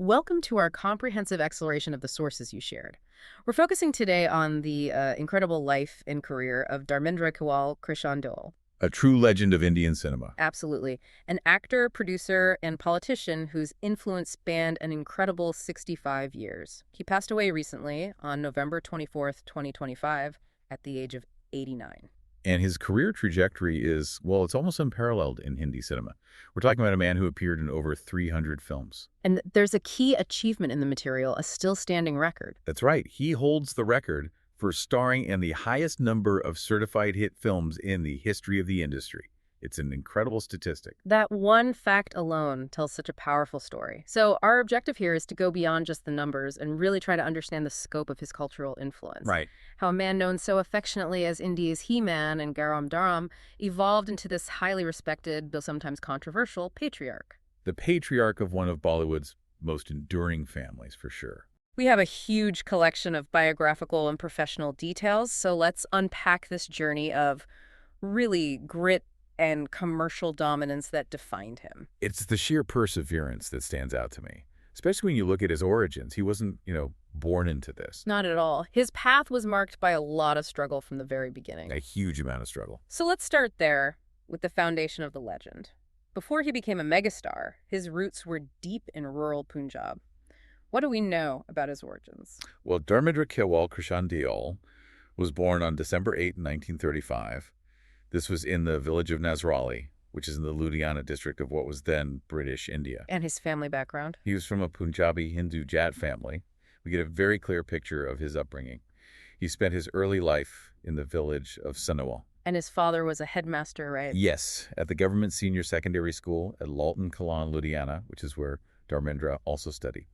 Welcome to our comprehensive exploration of the sources you shared. We're focusing today on the incredible life and career of Dharmendra Krishan Dole. A true legend of Indian cinema. Absolutely. An actor, producer, and politician whose influence spanned an incredible 65 years. He passed away recently on November 24th, 2025, at the age of 89. And his career trajectory is, well, it's almost unparalleled in Hindi cinema. We're talking about a man who appeared in over 300 films. And there's a key achievement in the material, a still-standing record. That's right. He holds the record for starring in the highest number of certified hit films in the history of the industry. It's an incredible statistic. That one fact alone tells such a powerful story. So our objective here is to go beyond just the numbers and really try to understand the scope of his cultural influence. Right. How a man known so affectionately as India's He-Man and Garam Dharam evolved into this highly respected, though sometimes controversial, patriarch. The patriarch of one of Bollywood's most enduring families, for sure. We have a huge collection of biographical and professional details, so let's unpack this journey of really grit and commercial dominance that defined him. It's the sheer perseverance that stands out to me, especially when you look at his origins. He wasn't, born into this. Not at all. His path was marked by a lot of struggle from the very beginning. A huge amount of struggle. So let's start there with the foundation of the legend. Before he became a megastar, his roots were deep in rural Punjab. What do we know about his origins? Well, Dharmendra Krishan Dole was born on December 8, 1935. This was in the village of Nasrali, which is in the Ludhiana district of what was then British India. And his family background? He was from a Punjabi Hindu Jat family. We get a very clear picture of his upbringing. He spent his early life in the village of Sanawal. And his father was a headmaster, right? Yes, at the government senior secondary school at Laltan Kalan, Ludhiana, which is where Dharmendra also studied.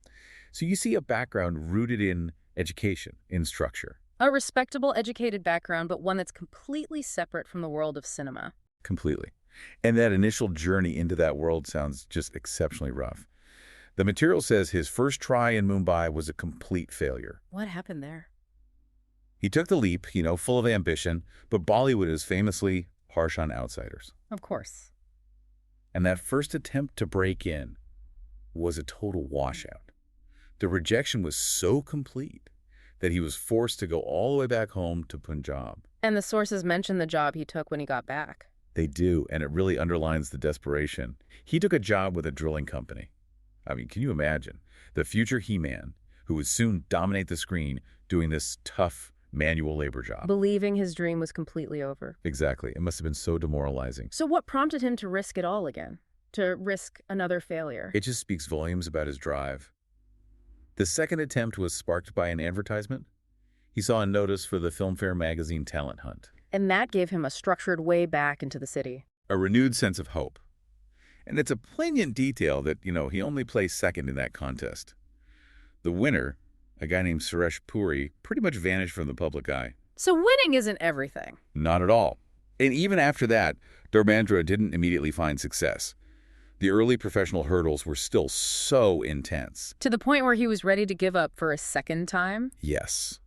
So you see a background rooted in education, in structure. A respectable, educated background, but one that's completely separate from the world of cinema. Completely. And that initial journey into that world sounds just exceptionally rough. The material says his first try in Mumbai was a complete failure. What happened there? He took the leap, full of ambition, but Bollywood is famously harsh on outsiders. Of course. And that first attempt to break in was a total washout. The rejection was so complete that he was forced to go all the way back home to Punjab. And the sources mention the job he took when he got back. They do, and it really underlines the desperation. He took a job with a drilling company. I mean, can you imagine? The future He-Man, who would soon dominate the screen doing this tough manual labor job. Believing his dream was completely over. Exactly. It must have been so demoralizing. So what prompted him to risk it all again? To risk another failure? It just speaks volumes about his drive. The second attempt was sparked by an advertisement. He saw a notice for the Filmfare magazine talent hunt. And that gave him a structured way back into the city. A renewed sense of hope. And it's a poignant detail that, he only placed second in that contest. The winner, a guy named Suresh Puri, pretty much vanished from the public eye. So winning isn't everything. Not at all. And even after that, Dharmendra didn't immediately find success. The early professional hurdles were still so intense. To the point where he was ready to give up for a second time? Yes.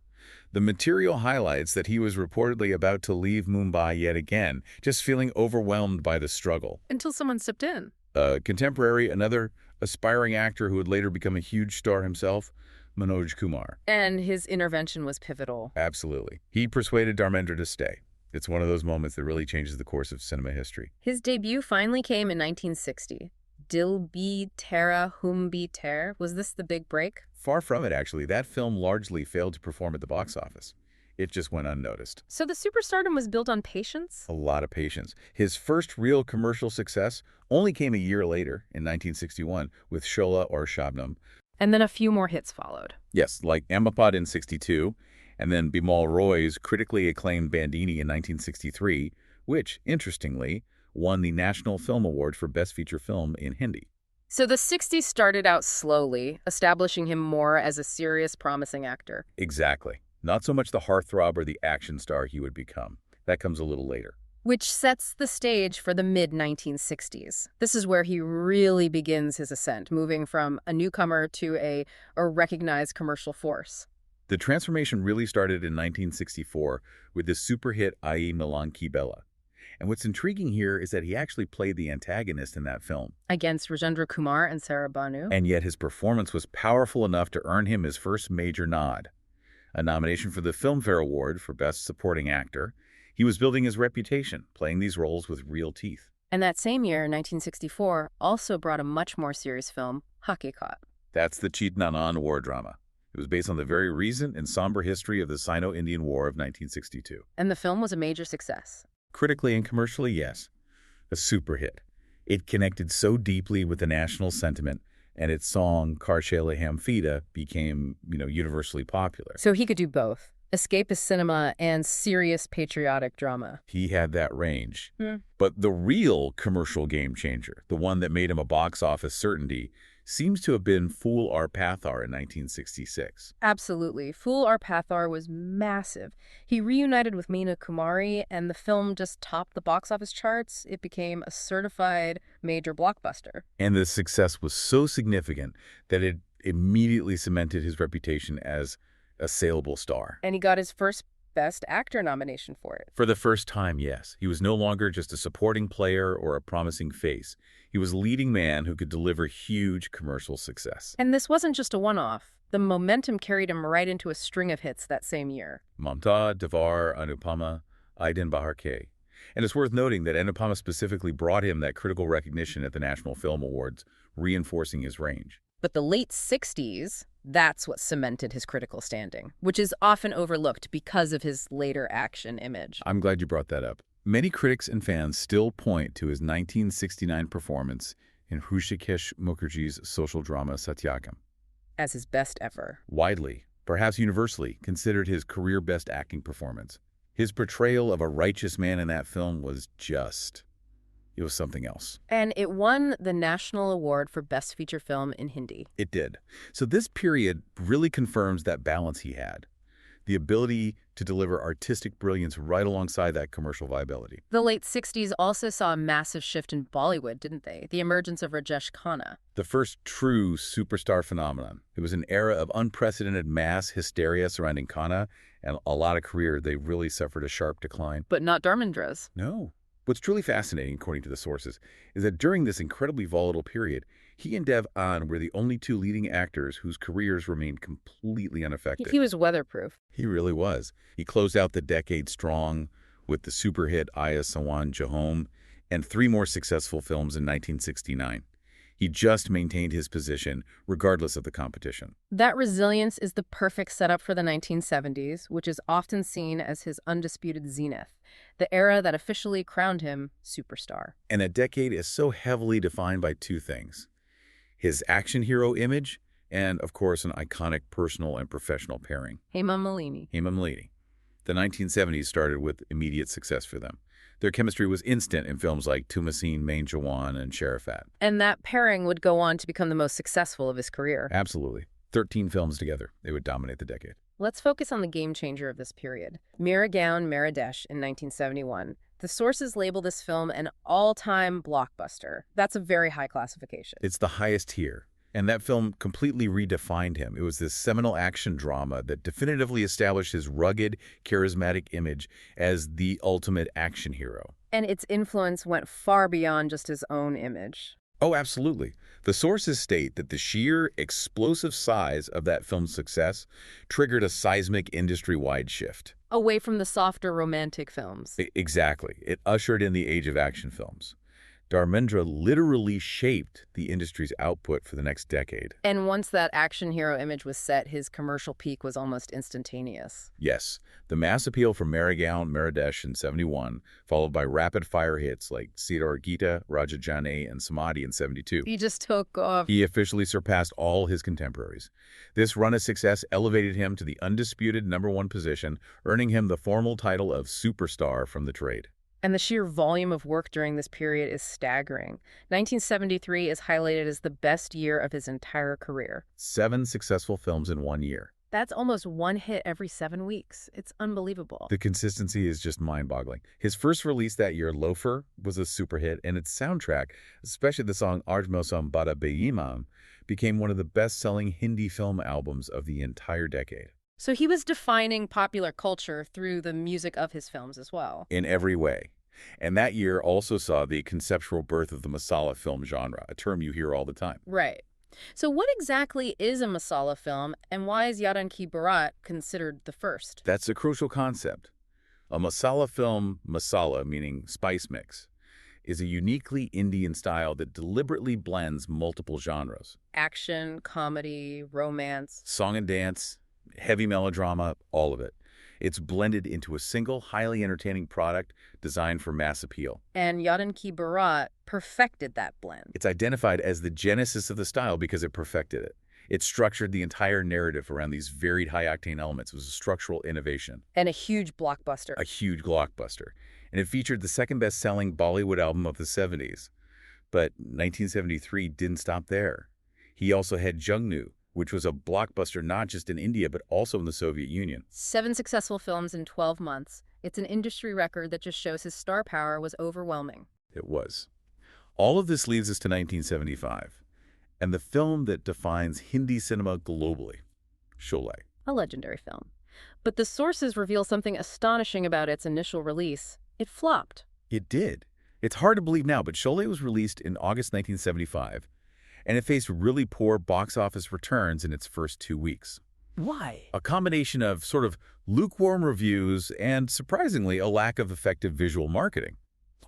The material highlights that he was reportedly about to leave Mumbai yet again, just feeling overwhelmed by the struggle. Until someone stepped in. Contemporary, another aspiring actor who would later become a huge star himself, Manoj Kumar. And his intervention was pivotal. Absolutely. He persuaded Dharmendra to stay. It's one of those moments that really changes the course of cinema history. His debut finally came in 1960. Dil Bhi Tera Hum Bhi Ter. Was this the big break? Far from it, actually. That film largely failed to perform at the box office. It just went unnoticed. So the superstardom was built on patience? A lot of patience. His first real commercial success only came a year later, in 1961, with Shola or Shabnam. And then a few more hits followed. Yes, like Amapad in 62, and then Bimal Roy's critically acclaimed Bandini in 1963, which, interestingly, won the National Film Award for Best Feature Film in Hindi. So the 60s started out slowly, establishing him more as a serious, promising actor. Exactly. Not so much the heartthrob or the action star he would become. That comes a little later. Which sets the stage for the mid-1960s. This is where he really begins his ascent, moving from a newcomer to a recognized commercial force. The transformation really started in 1964 with the super hit Aai Milan Ki Bella. And what's intriguing here is that he actually played the antagonist in that film. Against Rajendra Kumar and Sarah Banu. And yet his performance was powerful enough to earn him his first major nod, a nomination for the Filmfare Award for Best Supporting Actor. He was building his reputation, playing these roles with real teeth. And that same year, 1964, also brought a much more serious film, Hakikat. That's the Chitnanan war drama. It was based on the very recent and somber history of the Sino-Indian War of 1962. And the film was a major success. Critically and commercially, yes. A super hit. It connected so deeply with the national sentiment, and its song, Karshele Hamfida, became, universally popular. So he could do both. Escapist cinema and serious patriotic drama. He had that range. But the real commercial game changer, the one that made him a box office certainty, seems to have been Fool Our Pathar in 1966. Absolutely. Fool Our Pathar was massive. He reunited with Meena Kumari, and the film just topped the box office charts. It became a certified major blockbuster. And the success was so significant that it immediately cemented his reputation as a saleable star. And he got his first Best Actor nomination for it. For the first time, yes. He was no longer just a supporting player or a promising face. He was a leading man who could deliver huge commercial success. And this wasn't just a one-off. The momentum carried him right into a string of hits that same year. Mamta, Devar, Anupama, Aiden Baharke. And it's worth noting that Anupama specifically brought him that critical recognition at the National Film Awards, reinforcing his range. But the late 60s, that's what cemented his critical standing, which is often overlooked because of his later action image. I'm glad you brought that up. Many critics and fans still point to his 1969 performance in Hrishikesh Mukherjee's social drama Satyakam as his best ever. Widely, perhaps universally, considered his career best acting performance. His portrayal of a righteous man in that film was it was something else. And it won the National Award for Best Feature Film in Hindi. It did. So this period really confirms that balance he had. The ability to deliver artistic brilliance right alongside that commercial viability. The late 60s also saw a massive shift in Bollywood, didn't they? The emergence of Rajesh Khanna. The first true superstar phenomenon. It was an era of unprecedented mass hysteria surrounding Khanna, and a lot of career, they really suffered a sharp decline. But not Dharmendra's. No. What's truly fascinating, according to the sources, is that during this incredibly volatile period, he and Dev An were the only two leading actors whose careers remained completely unaffected. He was weatherproof. He really was. He closed out the decade strong with the super hit Aya Sawan Jahom and 3 more successful films in 1969. He just maintained his position regardless of the competition. That resilience is the perfect setup for the 1970s, which is often seen as his undisputed zenith, the era that officially crowned him superstar. And that decade is so heavily defined by 2 things: his action hero image and, of course, an iconic personal and professional pairing. Hema Malini. Hema Malini. The 1970s started with immediate success for them. Their chemistry was instant in films like Tumasin, Main Jawan, and Sharifat. And that pairing would go on to become the most successful of his career. Absolutely. 13 films together. They would dominate the decade. Let's focus on the game changer of this period. Mera Gaon Mera Desh in 1971. The sources label this film an all-time blockbuster. That's a very high classification. It's the highest tier. And that film completely redefined him. It was this seminal action drama that definitively established his rugged, charismatic image as the ultimate action hero. And its influence went far beyond just his own image. Oh, absolutely. The sources state that the sheer, explosive size of that film's success triggered a seismic industry-wide shift. Away from the softer romantic films. Exactly. It ushered in the age of action films. Dharmendra literally shaped the industry's output for the next decade. And once that action hero image was set, his commercial peak was almost instantaneous. Yes, the mass appeal from Marigaon Maradesh in 71, followed by rapid-fire hits like Sidar Gita, Raja Jane, and Samadhi in 72. He just took off. He officially surpassed all his contemporaries. This run of success elevated him to the undisputed #1 position, earning him the formal title of superstar from the trade. And the sheer volume of work during this period is staggering. 1973 is highlighted as the best year of his entire career. 7 successful films in 1 year. That's almost 1 hit every 7 weeks. It's unbelievable. The consistency is just mind-boggling. His first release that year, Loafer, was a super hit, and its soundtrack, especially the song Aaj Mausam Bada Beimam, became one of the best-selling Hindi film albums of the entire decade. So he was defining popular culture through the music of his films as well. In every way. And that year also saw the conceptual birth of the masala film genre, a term you hear all the time. Right. So what exactly is a masala film, and why is Yaran Ki Barat considered the first? That's a crucial concept. A masala film, masala meaning spice mix, is a uniquely Indian style that deliberately blends multiple genres. Action, comedy, romance. Song and dance, heavy melodrama, all of it. It's blended into a single, highly entertaining product designed for mass appeal. And Yaran Ki Barat perfected that blend. It's identified as the genesis of the style because it perfected it. It structured the entire narrative around these varied high-octane elements. It was a structural innovation. And a huge blockbuster. A huge blockbuster. And it featured the second best-selling Bollywood album of the 70s. But 1973 didn't stop there. He also had Jungnu, which was a blockbuster not just in India but also in the Soviet Union. 7 successful films in 12 months. It's an industry record that just shows his star power was overwhelming. It was. All of this leads us to 1975, and the film that defines Hindi cinema globally, Sholay. A legendary film. But the sources reveal something astonishing about its initial release. It flopped. It did. It's hard to believe now, but Sholay was released in August 1975, and it faced really poor box office returns in its first 2 weeks. Why? A combination of sort of lukewarm reviews and, surprisingly, a lack of effective visual marketing.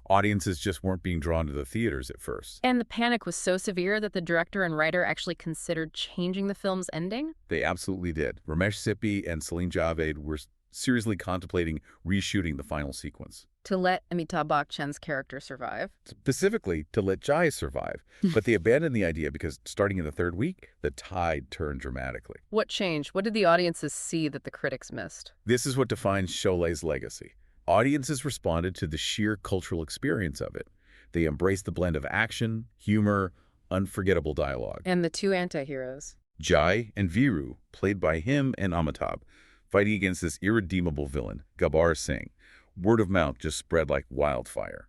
Audiences just weren't being drawn to the theaters at first. And the panic was so severe that the director and writer actually considered changing the film's ending? They absolutely did. Ramesh Sippy and Celine Javed were seriously contemplating reshooting the final sequence. To let Amitabh Bachchan's character survive. Specifically, to let Jai survive. But they abandoned the idea because starting in the third week, the tide turned dramatically. What changed? What did the audiences see that the critics missed? This is what defines Sholay's legacy. Audiences responded to the sheer cultural experience of it. They embraced the blend of action, humor, unforgettable dialogue. And the two anti-heroes. Jai and Viru, played by him and Amitabh, fighting against this irredeemable villain, Gabbar Singh. Word of mouth just spread like wildfire.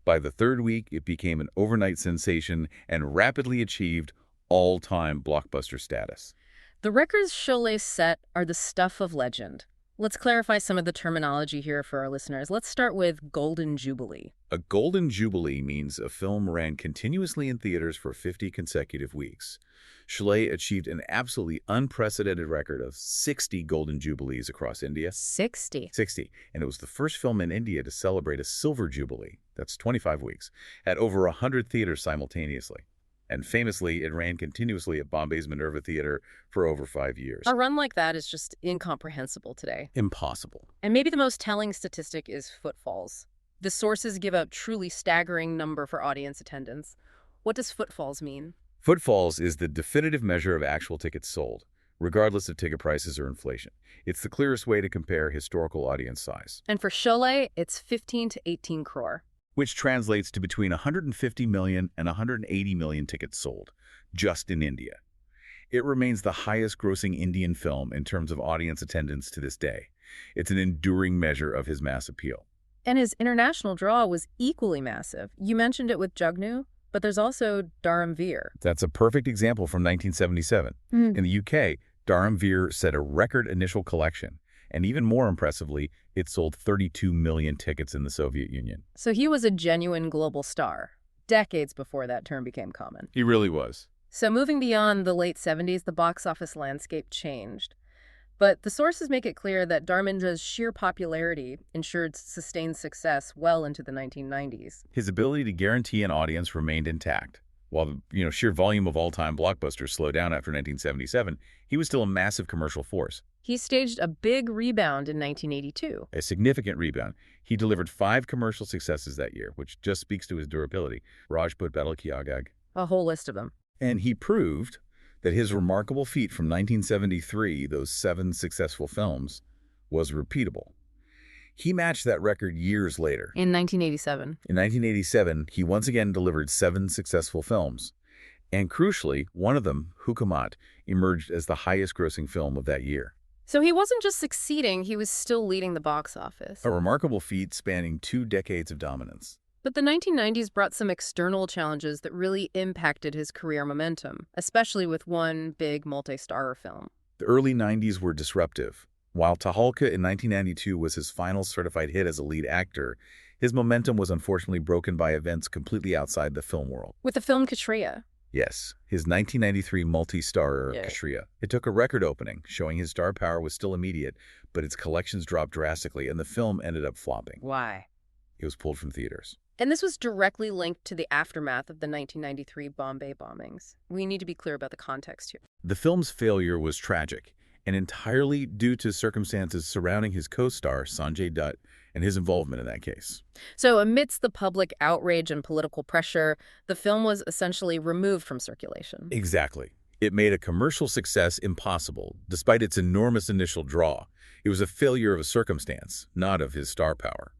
By the third week, it became an overnight sensation and rapidly achieved all-time blockbuster status. The records Sholay set are the stuff of legend. Let's clarify some of the terminology here for our listeners. Let's start with Golden Jubilee. A Golden Jubilee means a film ran continuously in theaters for 50 consecutive weeks. Sholay achieved an absolutely unprecedented record of 60 Golden Jubilees across India. 60. 60. And it was the first film in India to celebrate a Silver Jubilee, that's 25 weeks, at over 100 theaters simultaneously. And famously, it ran continuously at Bombay's Minerva Theatre for over 5 years. A run like that is just incomprehensible today. Impossible. And maybe the most telling statistic is footfalls. The sources give a truly staggering number for audience attendance. What does footfalls mean? Footfalls is the definitive measure of actual tickets sold, regardless of ticket prices or inflation. It's the clearest way to compare historical audience size. And for Sholay, it's 15 to 18 crore. Which translates to between 150 million and 180 million tickets sold, just in India. It remains the highest-grossing Indian film in terms of audience attendance to this day. It's an enduring measure of his mass appeal. And his international draw was equally massive. You mentioned it with Jugnu, but there's also Dharmendra. That's a perfect example from 1977. In the UK, Dharmendra set a record initial collection. And even more impressively, it sold 32 million tickets in the Soviet Union. So he was a genuine global star, decades before that term became common. He really was. So moving beyond the late 70s, the box office landscape changed. But the sources make it clear that Dharmendra's sheer popularity ensured sustained success well into the 1990s. His ability to guarantee an audience remained intact. While the sheer volume of all-time blockbusters slowed down after 1977, he was still a massive commercial force. He staged a big rebound in 1982. A significant rebound. He delivered 5 commercial successes that year, which just speaks to his durability. Rajput, Battle Ki Aag. A whole list of them. And he proved that his remarkable feat from 1973, those 7 successful films, was repeatable. He matched that record years later. In 1987. In 1987, he once again delivered 7 successful films. And crucially, one of them, Hukumat, emerged as the highest-grossing film of that year. So he wasn't just succeeding, he was still leading the box office. A remarkable feat spanning 2 decades of dominance. But the 1990s brought some external challenges that really impacted his career momentum, especially with one big multi-starrer film. The early 90s were disruptive. While Tahalka in 1992 was his final certified hit as a lead actor, His momentum was unfortunately broken by events completely outside the film world. With the film Kshatriya. Yes, his 1993 multi-starrer Yeah. Kshatriya. It took a record opening, showing his star power was still immediate, but its collections dropped drastically and the film ended up flopping. Why? It was pulled from theaters. And this was directly linked to the aftermath of the 1993 Bombay bombings. We need to be clear about the context here. The film's failure was tragic, and entirely due to circumstances surrounding his co-star, Sanjay Dutt, and his involvement in that case. So amidst the public outrage and political pressure, the film was essentially removed from circulation. Exactly. It made a commercial success impossible, despite its enormous initial draw. It was a failure of a circumstance, not of his star power.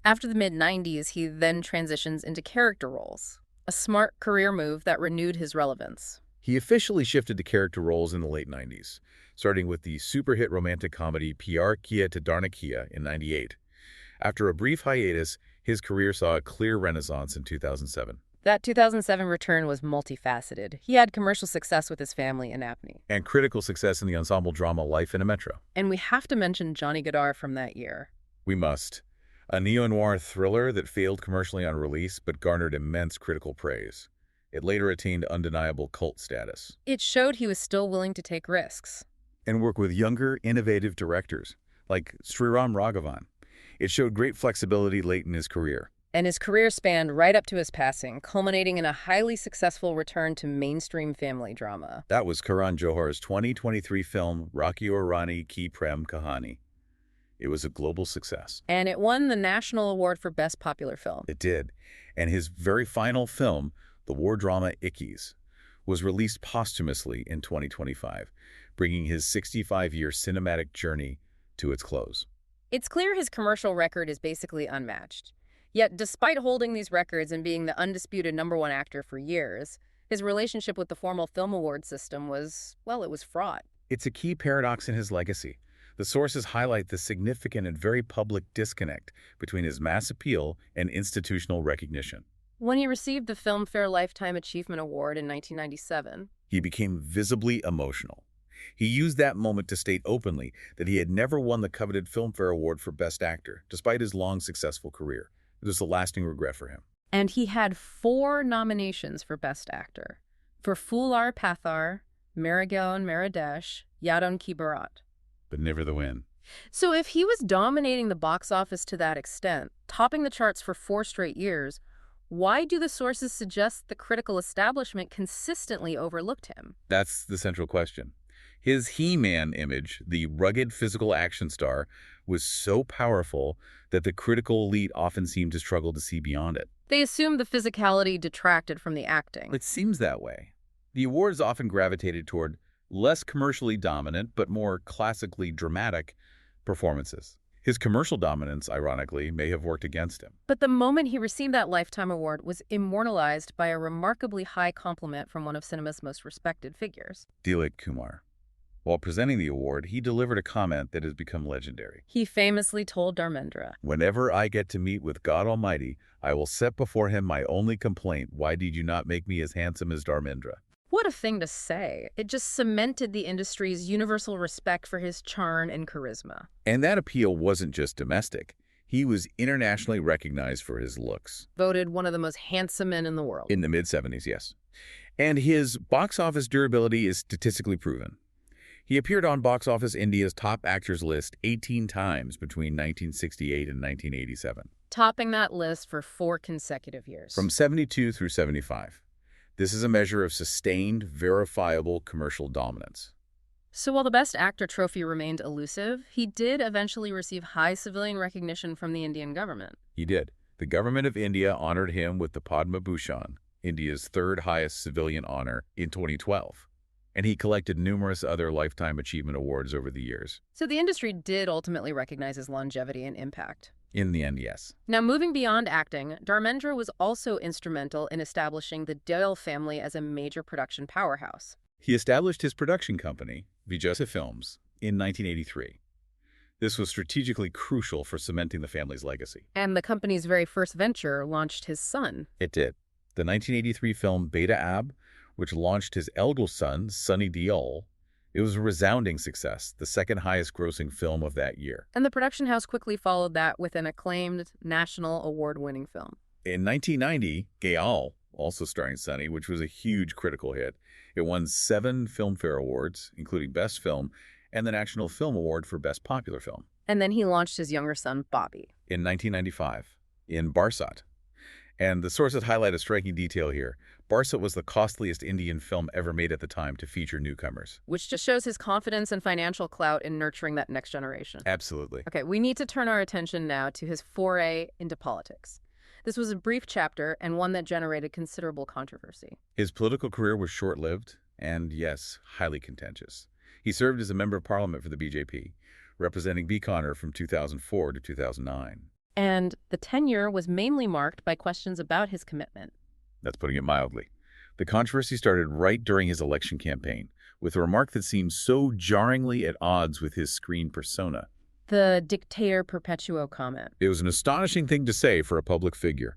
After the mid-90s, he then transitions into character roles, a smart career move that renewed his relevance. He officially shifted to character roles in the late 90s, starting with the super-hit romantic comedy Pyar Kiya to Darna Kiya in '98. After a brief hiatus, his career saw a clear renaissance in 2007. That 2007 return was multifaceted. He had commercial success with his family in Apney. And critical success in the ensemble drama Life in a Metro. And we have to mention Johnny Gadar from that year. We must. A neo-noir thriller that failed commercially on release but garnered immense critical praise. It later attained undeniable cult status. It showed he was still willing to take risks. And work with younger, innovative directors, like Sriram Raghavan. It showed great flexibility late in his career. And his career spanned right up to his passing, culminating in a highly successful return to mainstream family drama. That was Karan Johar's 2023 film, Rocky Aur Rani Ki Prem Kahani. It was a global success. And it won the National Award for Best Popular Film. It did. And his very final film, the war drama Ickis, was released posthumously in 2025, bringing his 65-year cinematic journey to its close. It's clear his commercial record is basically unmatched. Yet, despite holding these records and being the undisputed #1 actor for years, his relationship with the formal film award system was, well, it was fraught. It's a key paradox in his legacy. The sources highlight the significant and very public disconnect between his mass appeal and institutional recognition. When he received the Filmfare Lifetime Achievement Award in 1997, He became visibly emotional. He used that moment to state openly that he had never won the coveted Filmfare Award for Best Actor, despite his long, successful career. It was a lasting regret for him. and he had 4 nominations for Best Actor, for Phul Aur Pathar, Marigaon Maradesh, Yadon Ki Barat. But never the win. So if he was dominating the box office to that extent, topping the charts for 4 straight years, why do the sources suggest the critical establishment consistently overlooked him? That's the central question. His He-Man image, the rugged physical action star, was so powerful that the critical elite often seemed to struggle to see beyond it. They assumed the physicality detracted from the acting. It seems that way. The awards often gravitated toward less commercially dominant but more classically dramatic performances. His commercial dominance, ironically, may have worked against him. But the moment he received that Lifetime Award was immortalized by a remarkably high compliment from one of cinema's most respected figures. Dilip Kumar. While presenting the award, he delivered a comment that has become legendary. He famously told Dharmendra, "Whenever I get to meet with God Almighty, I will set before him my only complaint, why did you not make me as handsome as Dharmendra?" what a thing to say. It just cemented the industry's universal respect for his charm and charisma. And that appeal wasn't just domestic. He was internationally recognized for his looks. Voted one of the most handsome men in the world. In the mid-70s, yes. And his box office durability is statistically proven. He appeared on Box Office India's top actors list 18 times between 1968 and 1987. Topping that list for 4 consecutive years. From 72 through 75. This is a measure of sustained, verifiable commercial dominance. So while the Best Actor trophy remained elusive, he did eventually receive high civilian recognition from the Indian government. He did. The government of India honored him with the Padma Bhushan, India's third highest civilian honor, in 2012. And he collected numerous other Lifetime Achievement Awards over the years. So the industry did ultimately recognize his longevity and impact. In the end, yes. Now, moving beyond acting, Dharmendra was also instrumental in establishing the Deol family as a major production powerhouse. He established his production company, Vijaya Films, in 1983. This was strategically crucial for cementing the family's legacy. And the company's very first venture launched his son. It did. The 1983 film Beta Ab, which launched his eldest son, Sunny Deol, It was a resounding success, the second highest grossing film of that year. And the production house quickly followed that with an acclaimed national award-winning film. In 1990, Gayal, also starring Sunny, which was a huge critical hit, it won 7 Filmfare Awards, including Best Film and the National Film Award for Best Popular Film. And then he launched his younger son, Bobby. In 1995, in Barsat. And the sources highlight a striking detail here. Barsat was the costliest Indian film ever made at the time to feature newcomers. Which just shows his confidence and financial clout in nurturing that next generation. Absolutely. Okay, we need to turn our attention now to his foray into politics. This was a brief chapter and one that generated considerable controversy. His political career was short-lived and, yes, highly contentious. He served as a member of parliament for the BJP, representing Bikaner from 2004 to 2009. And the tenure was mainly marked by questions about his commitment. That's putting it mildly. The controversy started right during his election campaign, with a remark that seemed so jarringly at odds with his screen persona. The dictator perpetuo comment. It was an astonishing thing to say for a public figure.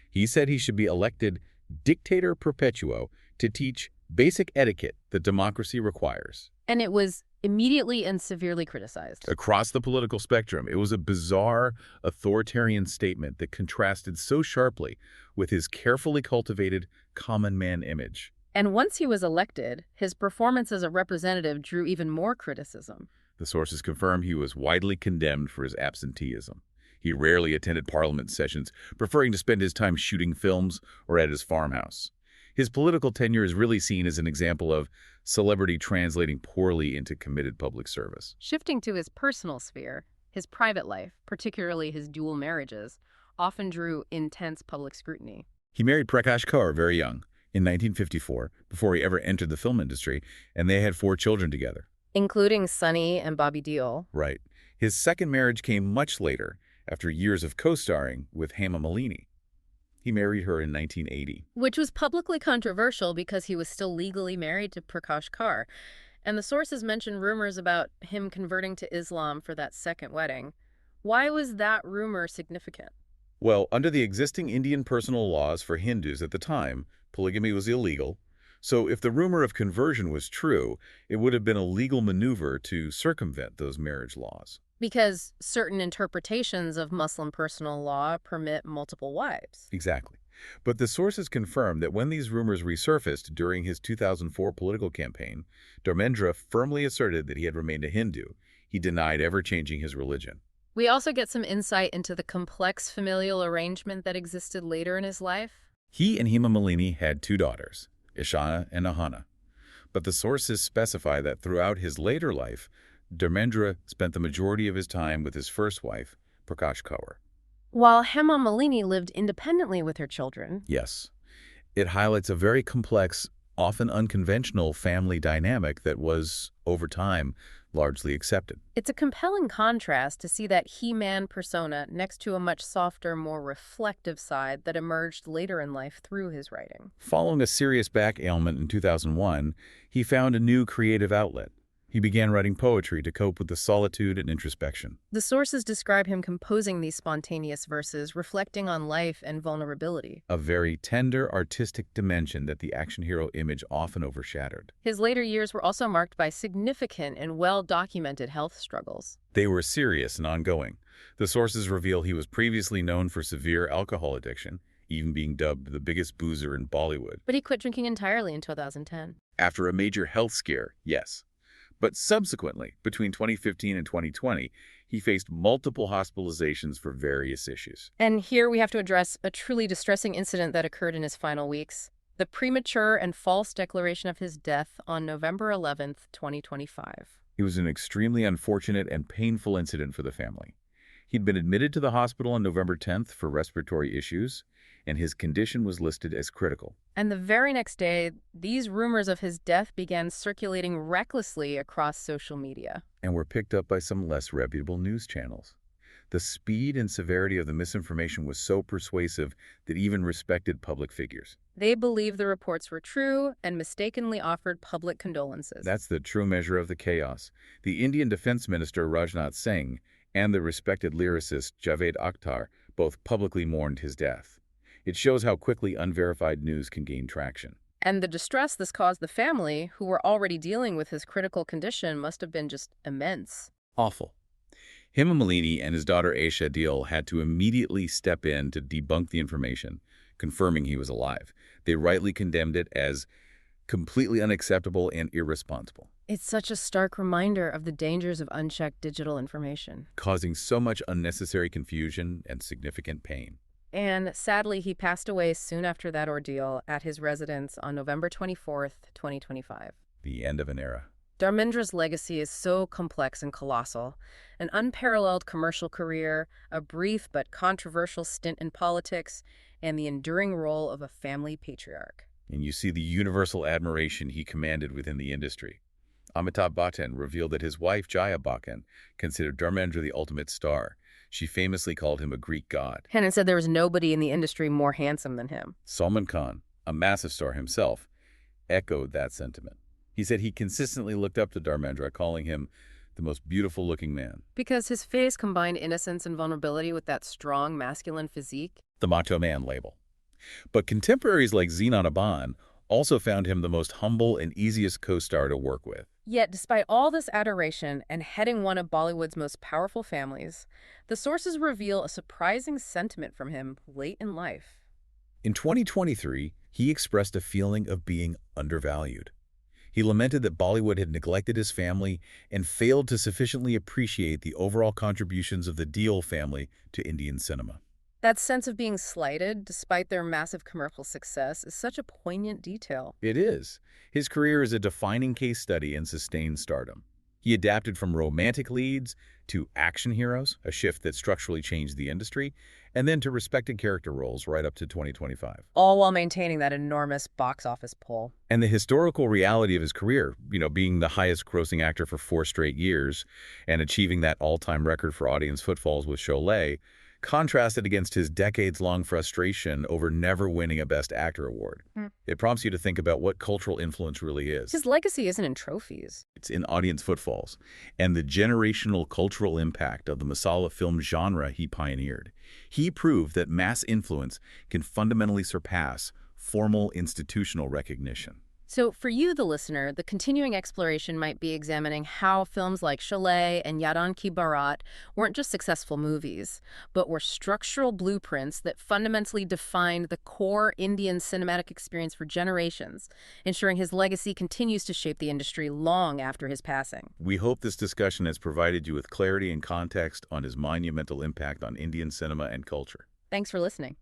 He said he should be elected dictator perpetuo to teach basic etiquette that democracy requires. And it was immediately and severely criticized. Across the political spectrum, it was a bizarre, authoritarian statement that contrasted so sharply with his carefully cultivated common man image. And once he was elected, his performance as a representative drew even more criticism. The sources confirm he was widely condemned for his absenteeism. He rarely attended parliament sessions, preferring to spend his time shooting films or at his farmhouse. His political tenure is really seen as an example of celebrity translating poorly into committed public service. Shifting to his personal sphere, his private life, particularly his dual marriages, often drew intense public scrutiny. He married Prakash Kaur very young, in 1954, before he ever entered the film industry, and they had 4 children together. Including Sunny and Bobby Deol. Right. His second marriage came much later, after years of co-starring with Hema Malini. He married her in 1980. Which was publicly controversial because he was still legally married to Prakash Kaur. And the sources mention rumors about him converting to Islam for that second wedding. Why was that rumor significant? Well, under the existing Indian personal laws for Hindus at the time, polygamy was illegal. So if the rumor of conversion was true, it would have been a legal maneuver to circumvent those marriage laws. Because certain interpretations of Muslim personal law permit multiple wives. Exactly. But the sources confirm that when these rumors resurfaced during his 2004 political campaign, Dharmendra firmly asserted that he had remained a Hindu. He denied ever changing his religion. We also get some insight into the complex familial arrangement that existed later in his life. He and Hema Malini had 2 daughters, Ishana and Ahana. But the sources specify that throughout his later life, Dharmendra spent the majority of his time with his first wife, Prakash Kaur. While Hema Malini lived independently with her children. Yes. It highlights a very complex, often unconventional family dynamic that was, over time, largely accepted. It's a compelling contrast to see that he-man persona next to a much softer, more reflective side that emerged later in life through his writing. Following a serious back ailment in 2001, he found a new creative outlet. He began writing poetry to cope with the solitude and introspection. The sources describe him composing these spontaneous verses, reflecting on life and vulnerability. A very tender artistic dimension that the action hero image often overshadowed. His later years were also marked by significant and well-documented health struggles. They were serious and ongoing. The sources reveal he was previously known for severe alcohol addiction, even being dubbed the biggest boozer in Bollywood. But he quit drinking entirely in 2010. After a major health scare, yes. But subsequently, between 2015 and 2020, he faced multiple hospitalizations for various issues. And here we have to address a truly distressing incident that occurred in his final weeks. The premature and false declaration of his death on November 11th, 2025. It was an extremely unfortunate and painful incident for the family. He'd been admitted to the hospital on November 10th for respiratory issues, and his condition was listed as critical. And the very next day, these rumors of his death began circulating recklessly across social media. And were picked up by some less reputable news channels. The speed and severity of the misinformation was so persuasive that even respected public figures. They believed the reports were true and mistakenly offered public condolences. That's the true measure of the chaos. The Indian Defense Minister Rajnath Singh and the respected lyricist Javed Akhtar both publicly mourned his death. It shows how quickly unverified news can gain traction. And the distress this caused the family, who were already dealing with his critical condition, must have been just immense. Awful. Hema Malini and his daughter Aisha Deol had to immediately step in to debunk the information, confirming he was alive. They rightly condemned it as completely unacceptable and irresponsible, It's such a stark reminder of the dangers of unchecked digital information. causing so much unnecessary confusion and significant pain. And sadly, he passed away soon after that ordeal at his residence on November 24th, 2025. The end of an era. Dharmendra's legacy is so complex and colossal. An unparalleled commercial career, a brief but controversial stint in politics, and the enduring role of a family patriarch. And you see the universal admiration he commanded within the industry. Amitabh Bachchan revealed that his wife, Jaya Bachchan, considered Dharmendra the ultimate star. She famously called him a Greek god. Hannon said there was nobody in the industry more handsome than him. Salman Khan, a massive star himself, echoed that sentiment. He said he consistently looked up to Dharmendra, calling him the most beautiful-looking man. Because his face combined innocence and vulnerability with that strong masculine physique. The macho man label. But contemporaries like Zeenat Aban also found him the most humble and easiest co-star to work with. Yet, despite all this adoration and heading one of Bollywood's most powerful families, the sources reveal a surprising sentiment from him late in life. In 2023, he expressed a feeling of being undervalued. He lamented that Bollywood had neglected his family and failed to sufficiently appreciate the overall contributions of the Deol family to Indian cinema. That sense of being slighted, despite their massive commercial success, is such a poignant detail. It is. His career is a defining case study in sustained stardom. He adapted from romantic leads to action heroes, a shift that structurally changed the industry, and then to respected character roles right up to 2025. All while maintaining that enormous box office pull. And the historical reality of his career, being the highest grossing actor for 4 straight years and achieving that all-time record for audience footfalls with Sholay, contrasted against his decades-long frustration over never winning a Best Actor award. It prompts you to think about what cultural influence really is. His legacy isn't in trophies. It's in audience footfalls and the generational cultural impact of the masala film genre he pioneered. He proved that mass influence can fundamentally surpass formal institutional recognition. So for you, the listener, the continuing exploration might be examining how films like Sholay and Yaran Ki Barat weren't just successful movies, but were structural blueprints that fundamentally defined the core Indian cinematic experience for generations, ensuring his legacy continues to shape the industry long after his passing. We hope this discussion has provided you with clarity and context on his monumental impact on Indian cinema and culture. Thanks for listening.